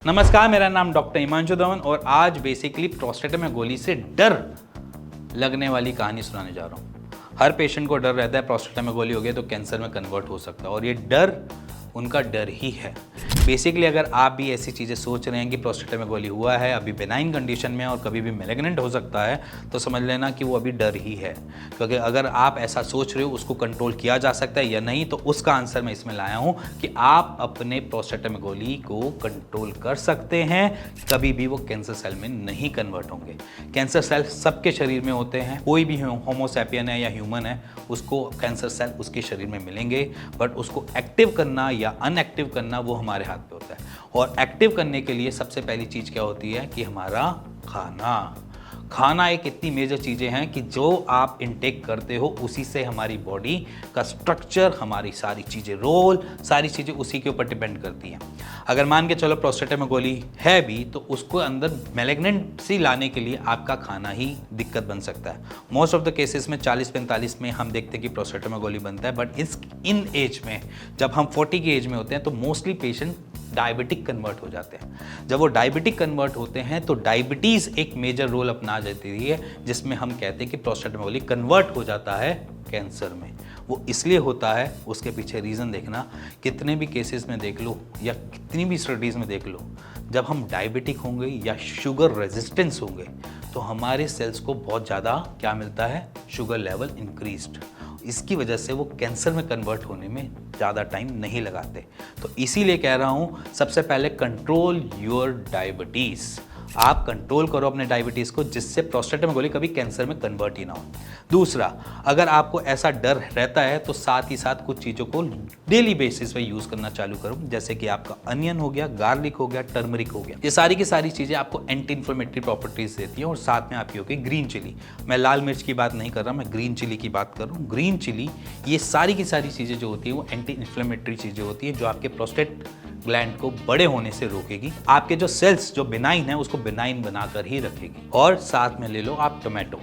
नमस्कार, मेरा नाम डॉक्टर हिमांशु धवन और आज बेसिकली प्रोस्टेटेमेगोली से डर लगने वाली कहानी सुनाने जा रहा हूँ। हर पेशेंट को डर रहता है प्रोस्टेटेमेगोली हो गया तो कैंसर में कन्वर्ट हो सकता है और ये डर उनका डर ही है। बेसिकली अगर आप भी ऐसी चीज़ें सोच रहे हैं कि प्रोस्टेटेमेगोली हुआ है, अभी बेनाइन कंडीशन में है और कभी भी मैलिग्नेंट हो सकता है, तो समझ लेना कि वो अभी डर ही है। क्योंकि अगर आप ऐसा सोच रहे हो उसको कंट्रोल किया जा सकता है या नहीं, तो उसका आंसर मैं इसमें लाया हूँ कि आप अपने प्रोस्टेटेमेगोली को कंट्रोल कर सकते हैं, कभी भी वो कैंसर सेल में नहीं कन्वर्ट होंगे। कैंसर सेल सबके शरीर में होते हैं, कोई भी होमोसैपियन है या ह्यूमन है उसको कैंसर सेल उसके शरीर में मिलेंगे, बट उसको एक्टिव करना या अनएक्टिव करना वो हमारे हाथ पे होता है। और एक्टिव करने के लिए सबसे पहली चीज़ क्या होती है कि हमारा खाना एक इतनी मेजर चीज़ें हैं कि जो आप इनटेक करते हो उसी से हमारी बॉडी का स्ट्रक्चर, हमारी सारी चीज़ें, रोल, सारी चीज़ें उसी के ऊपर डिपेंड करती हैं। अगर मान के चलो प्रोस्टेटेमेगोली है भी तो उसको अंदर मैलिग्नेंसी लाने के लिए आपका खाना ही दिक्कत बन सकता है। मोस्ट ऑफ द केसेस में 40-45 में हम देखते हैं कि प्रोस्टेटेमेगोली बनता है, बट इन एज में जब हम 40 की एज में होते हैं तो मोस्टली पेशेंट डायबिटिक कन्वर्ट हो जाते हैं। जब वो डायबिटिक कन्वर्ट होते हैं तो डायबिटीज़ एक मेजर रोल अपना जाती है, जिसमें हम कहते हैं कि प्रोस्टेटेमेगोली कन्वर्ट हो जाता है कैंसर में। वो इसलिए होता है, उसके पीछे रीज़न देखना, कितने भी केसेस में देख लो या कितनी भी स्टडीज़ में देख लो, जब हम डायबिटिक होंगे या शुगर रेजिस्टेंस होंगे तो हमारे सेल्स को बहुत ज़्यादा क्या मिलता है, शुगर लेवल इंक्रीज्ड। इसकी वजह से वो कैंसर में कन्वर्ट होने में ज़्यादा टाइम नहीं लगाते। तो इसीलिए कह रहा हूँ, सबसे पहले कंट्रोल योर डायबिटीज़। आप कंट्रोल करो अपने डायबिटीज़ को, जिससे प्रोस्टेटेमेगोली कभी कैंसर में कन्वर्ट ही ना हो। दूसरा, अगर आपको ऐसा डर रहता है तो साथ ही साथ कुछ चीज़ों को डेली बेसिस पे यूज़ करना चालू करो, जैसे कि आपका अनियन हो गया, गार्लिक हो गया, टर्मरिक हो गया। ये सारी की सारी चीज़ें आपको एंटी इन्फ्लेमेटरी प्रॉपर्टीज़ देती हैं। और साथ में आपकी होगी ग्रीन चिली। मैं लाल मिर्च की बात नहीं कर रहा, मैं ग्रीन चिली की बात कर रहा हूँ। ग्रीन चिली, ये सारी की सारी चीज़ें जो होती है वो एंटी इन्फ्लेमेटरी चीज़ें होती है, जो आपके प्रोस्टेट ग्लैंड को बड़े होने से रोकेगी, आपके जो सेल्स जो बिनाइन है उसको बिनाइन बनाकर ही रखेगी। और साथ में ले लो आप टोमेटो।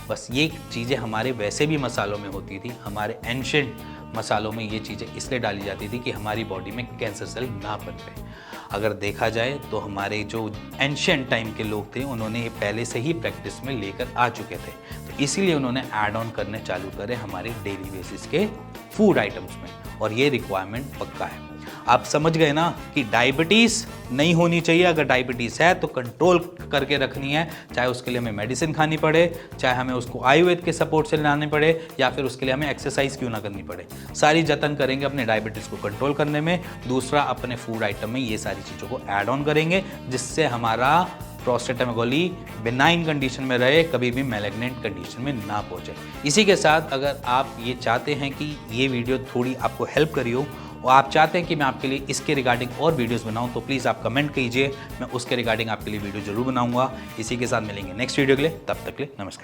बस ये चीज़ें हमारे वैसे भी मसालों में होती थी, हमारे एंशिएंट मसालों में ये चीज़ें इसलिए डाली जाती थी कि हमारी बॉडी में कैंसर सेल ना पनपे। अगर देखा जाए तो हमारे जो एंशिएंट टाइम के लोग थे उन्होंने ये पहले से ही प्रैक्टिस में लेकर आ चुके थे, तो इसीलिए उन्होंने ऐड ऑन करने चालू करे हमारे डेली बेसिस के फूड आइटम्स में, और ये रिक्वायरमेंट पक्का है। आप समझ गए ना कि डायबिटीज़ नहीं होनी चाहिए। अगर डायबिटीज़ है तो कंट्रोल करके रखनी है, चाहे उसके लिए हमें मेडिसिन खानी पड़े, चाहे हमें उसको आयुर्वेद के सपोर्ट से लाने पड़े, या फिर उसके लिए हमें एक्सरसाइज क्यों ना करनी पड़े। सारी जतन करेंगे अपने डायबिटीज़ को कंट्रोल करने में। दूसरा, अपने फूड आइटम में ये सारी चीज़ों को ऐड ऑन करेंगे, जिससे हमारा प्रोस्टेटेमेगोली बेनाइन कंडीशन में रहे, कभी भी मैलिग्नेंट कंडीशन में ना पहुँचे। इसी के साथ अगर आप ये चाहते हैं कि ये वीडियो थोड़ी आपको हेल्प करी हो और आप चाहते हैं कि मैं आपके लिए इसके रिगार्डिंग और वीडियोस बनाऊं, तो प्लीज़ आप कमेंट कीजिए, मैं उसके रिगार्डिंग आपके लिए वीडियो जरूर बनाऊंगा। इसी के साथ मिलेंगे नेक्स्ट वीडियो के लिए, तब तक के लिए नमस्कार।